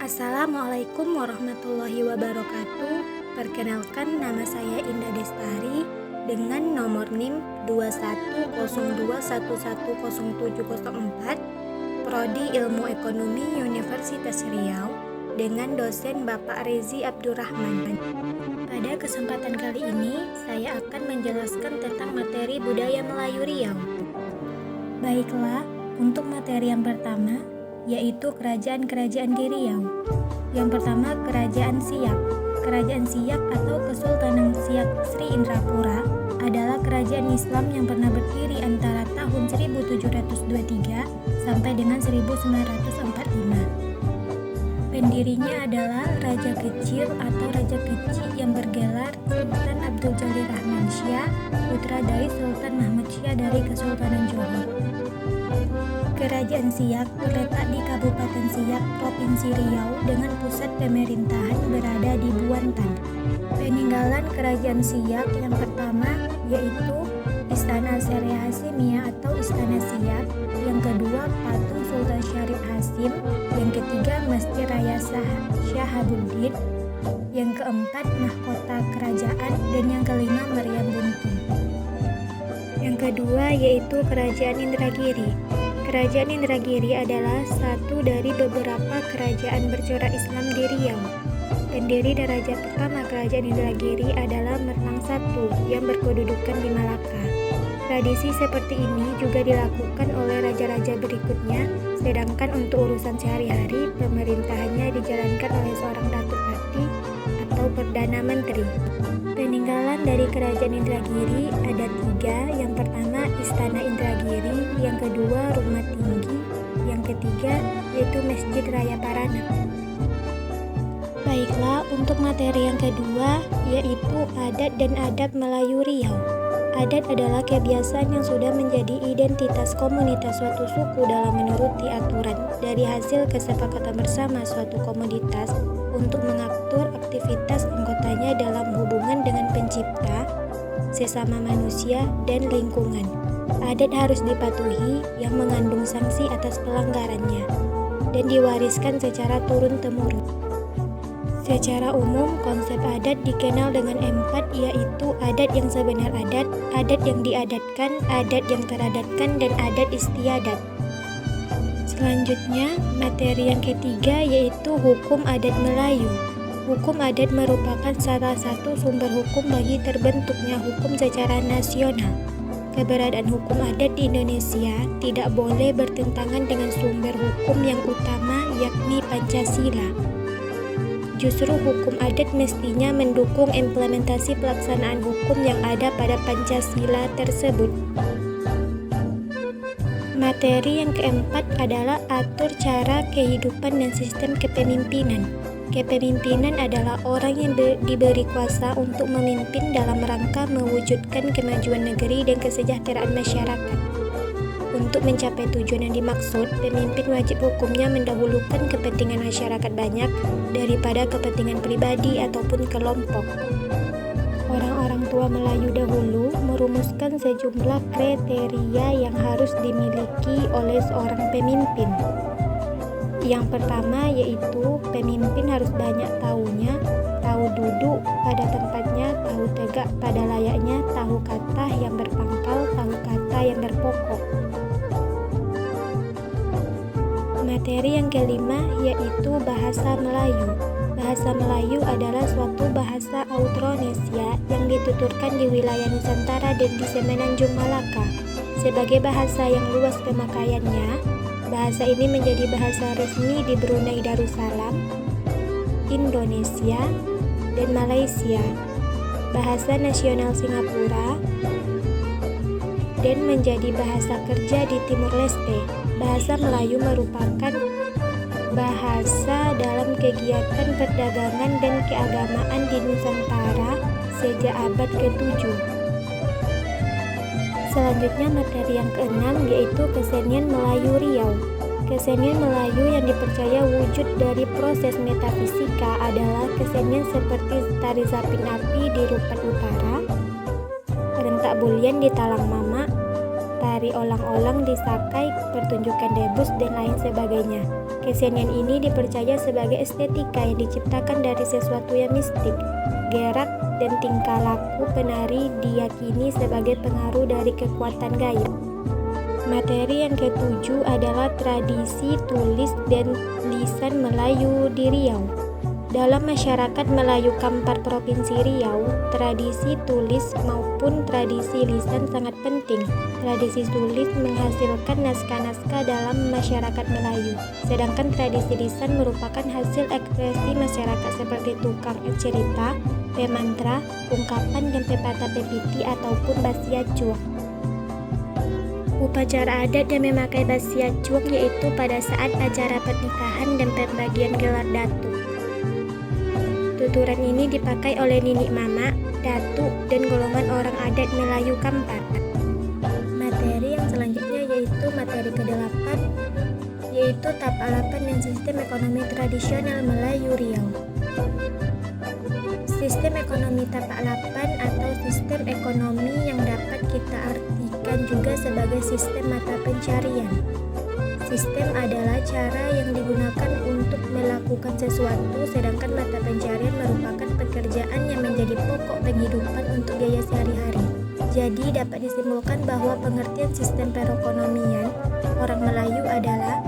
Assalamualaikum warahmatullahi wabarakatuh. Perkenalkan, nama saya Indah Destari dengan nomor NIM 2102110704, Prodi Ilmu Ekonomi Universitas Riau, dengan dosen Bapak Rezi Abdurrahman. Pada kesempatan kali ini, saya akan menjelaskan tentang materi budaya Melayu Riau. Baiklah, untuk materi yang pertama, yaitu kerajaan-kerajaan di Riau. Yang pertama, Kerajaan Siak. Kerajaan Siak atau Kesultanan Siak Sri Indrapura adalah kerajaan Islam yang pernah berdiri antara tahun 1723 sampai dengan 1945. Pendirinya adalah Raja Kecil atau Raja Kecil yang bergelar Sultan Abdul Jalil Rahmansyah, putra dari Sultan Mahmud Syah dari Kesultanan Johor. Kerajaan Siak terletak di Kabupaten Siak, Provinsi Riau, dengan pusat pemerintahan berada di Buantan. Peninggalan Kerajaan Siak yang pertama yaitu Istana Syarif Hasimiyah atau Istana Siak, yang kedua patung Sultan Syarif Hasim, yang ketiga Masjid Raya Syahabuddin, yang keempat mahkota kerajaan, dan yang kelima meriam buntung. Yang kedua yaitu Kerajaan Indragiri. Kerajaan Indragiri adalah satu dari beberapa kerajaan bercorak Islam di Riau. Pendiri dan raja pertama Kerajaan Indragiri adalah Merlang I yang berkedudukan di Malaka. Tradisi seperti ini juga dilakukan oleh raja-raja berikutnya, sedangkan untuk urusan sehari-hari pemerintahannya dijalankan oleh seorang Datupati atau Perdana Menteri. Peninggalan dari Kerajaan Indragiri ada 3. Yang pertama Istana Indragiri, yang kedua Rumah Tinggi, yang ketiga yaitu Masjid Raya Paranak. Baiklah, untuk materi yang kedua yaitu adat dan adab Melayu Riau. Adat adalah kebiasaan yang sudah menjadi identitas komunitas suatu suku dalam menuruti aturan dari hasil kesepakatan bersama suatu komunitas untuk mengatur aktivitas anggotanya dalam hubungan dengan pencipta, sesama manusia, dan lingkungan. Adat harus dipatuhi yang mengandung sanksi atas pelanggarannya dan diwariskan secara turun-temurun. Secara umum, konsep adat dikenal dengan 4, yaitu adat yang sebenar adat yang diadatkan, adat yang teradatkan, dan adat istiadat. Selanjutnya, materi yang ketiga yaitu hukum adat Melayu. Hukum adat merupakan salah satu sumber hukum bagi terbentuknya hukum secara nasional. Keberadaan hukum adat di Indonesia tidak boleh bertentangan dengan sumber hukum yang utama, yakni Pancasila. Justru hukum adat mestinya mendukung implementasi pelaksanaan hukum yang ada pada Pancasila tersebut. Materi yang keempat adalah atur cara kehidupan dan sistem kepemimpinan. Kepemimpinan adalah orang yang diberi kuasa untuk memimpin dalam rangka mewujudkan kemajuan negeri dan kesejahteraan masyarakat. Untuk mencapai tujuan yang dimaksud, pemimpin wajib hukumnya mendahulukan kepentingan masyarakat banyak daripada kepentingan pribadi ataupun kelompok. Orang-orang tua Melayu dahulu merumuskan sejumlah kriteria yang harus dimiliki oleh seorang pemimpin. Yang pertama yaitu pemimpin harus banyak tahunya, tahu duduk pada tempatnya, tahu tegak pada layaknya, tahu kata yang berpangkal, tahu kata yang berpokok. Materi yang kelima yaitu bahasa Melayu. Bahasa Melayu adalah suatu bahasa Austronesia yang dituturkan di wilayah Nusantara dan di Semenanjung Malaka. Sebagai bahasa yang luas pemakaiannya, bahasa ini menjadi bahasa resmi di Brunei Darussalam, Indonesia, dan Malaysia, bahasa nasional Singapura, dan menjadi bahasa kerja di Timur Leste. Bahasa Melayu merupakan bahasa dalam kegiatan perdagangan dan keagamaan di Nusantara sejak abad ke-7. Selanjutnya materi yang keenam yaitu kesenian Melayu Riau. Kesenian Melayu yang dipercaya wujud dari proses metafisika adalah kesenian seperti tari zapin api di Rupat Utara, rentak bulian di Talang Mama, tari olang-olang di Sakai, pertunjukan debus, dan lain sebagainya. Kesenian ini dipercaya sebagai estetika yang diciptakan dari sesuatu yang mistik. Gerak dan tingkah laku penari diyakini sebagai pengaruh dari kekuatan gaib. Materi yang ketujuh adalah tradisi tulis dan lisan Melayu di Riau. Dalam masyarakat Melayu Kampar Provinsi Riau, tradisi tulis maupun tradisi lisan sangat penting. Tradisi tulis menghasilkan naskah-naskah dalam masyarakat Melayu, sedangkan tradisi lisan merupakan hasil ekspresi masyarakat seperti tukang cerita, pemantra, ungkapan dan pepatah pepiti ataupun basiacuak. Upacara adat yang memakai basiacuak yaitu pada saat acara pernikahan dan pembagian gelar datu. Tuturan ini dipakai oleh ninik mama, datu, dan golongan orang adat Melayu Kampar. Materi yang selanjutnya yaitu materi ke-8, yaitu Tapak Lapan dan Sistem Ekonomi Tradisional Melayu Riau. Sistem ekonomi Tapak Lapan atau sistem ekonomi yang dapat kita artikan juga sebagai sistem mata pencarian. Sistem adalah cara yang digunakan untuk melakukan sesuatu, sedangkan mata pencarian merupakan pekerjaan yang menjadi pokok penghidupan untuk biaya sehari-hari. Jadi dapat disimpulkan bahwa pengertian sistem perekonomian orang Melayu adalah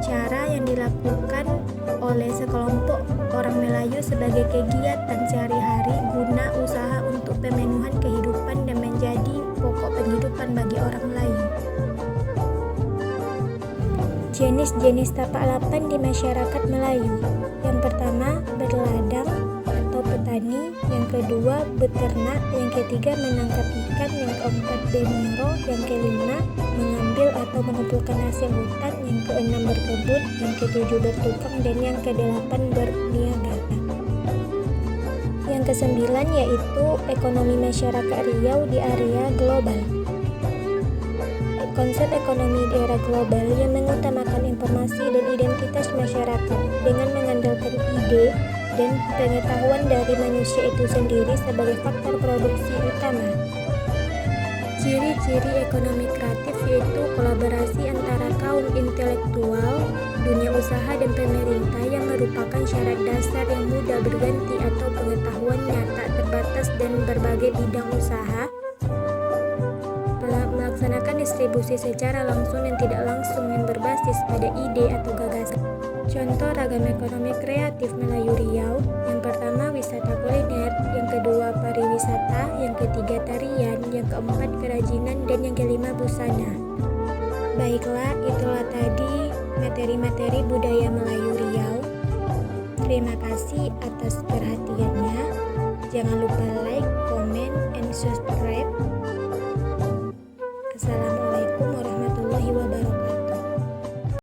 cara yang dilakukan oleh sekelompok orang Melayu sebagai kegiatan sehari-hari guna usaha untuk pemenuhan kehidupan dan menjadi pokok penghidupan bagi orang Melayu. Jenis-jenis tapak lapan di masyarakat Melayu. Yang pertama, berladang atau petani. Yang kedua, beternak. Yang ketiga, menangkap ikan. Yang keempat, bemiro. Yang kelima, mengambil atau mengumpulkan hasil hutan. Yang keenam, berkebun. Yang ketujuh, bertukang. Dan yang kedelapan, berniaga. Yang kesembilan yaitu ekonomi masyarakat Riau di area global. Konsep ekonomi di era global yang mengutamakan informasi dan identitas masyarakat dengan mengandalkan ide dan pengetahuan dari manusia itu sendiri sebagai faktor produksi utama. Ciri-ciri ekonomi kreatif yaitu kolaborasi antara kaum intelektual, dunia usaha dan pemerintah yang merupakan syarat dasar yang mudah berganti atau pengetahuannya tak terbatas dan berbagai bidang usaha melaksanakan distribusi secara langsung dan tidak langsung yang berbasis pada ide atau gagasan. Contoh ragam ekonomi kreatif Melayu Riau, yang pertama wisata kuliner, yang kedua pariwisata, yang ketiga tarian, yang keempat kerajinan, dan yang kelima busana. Baiklah, itulah tadi materi-materi budaya Melayu Riau. Terima kasih atas perhatiannya. Jangan lupa like,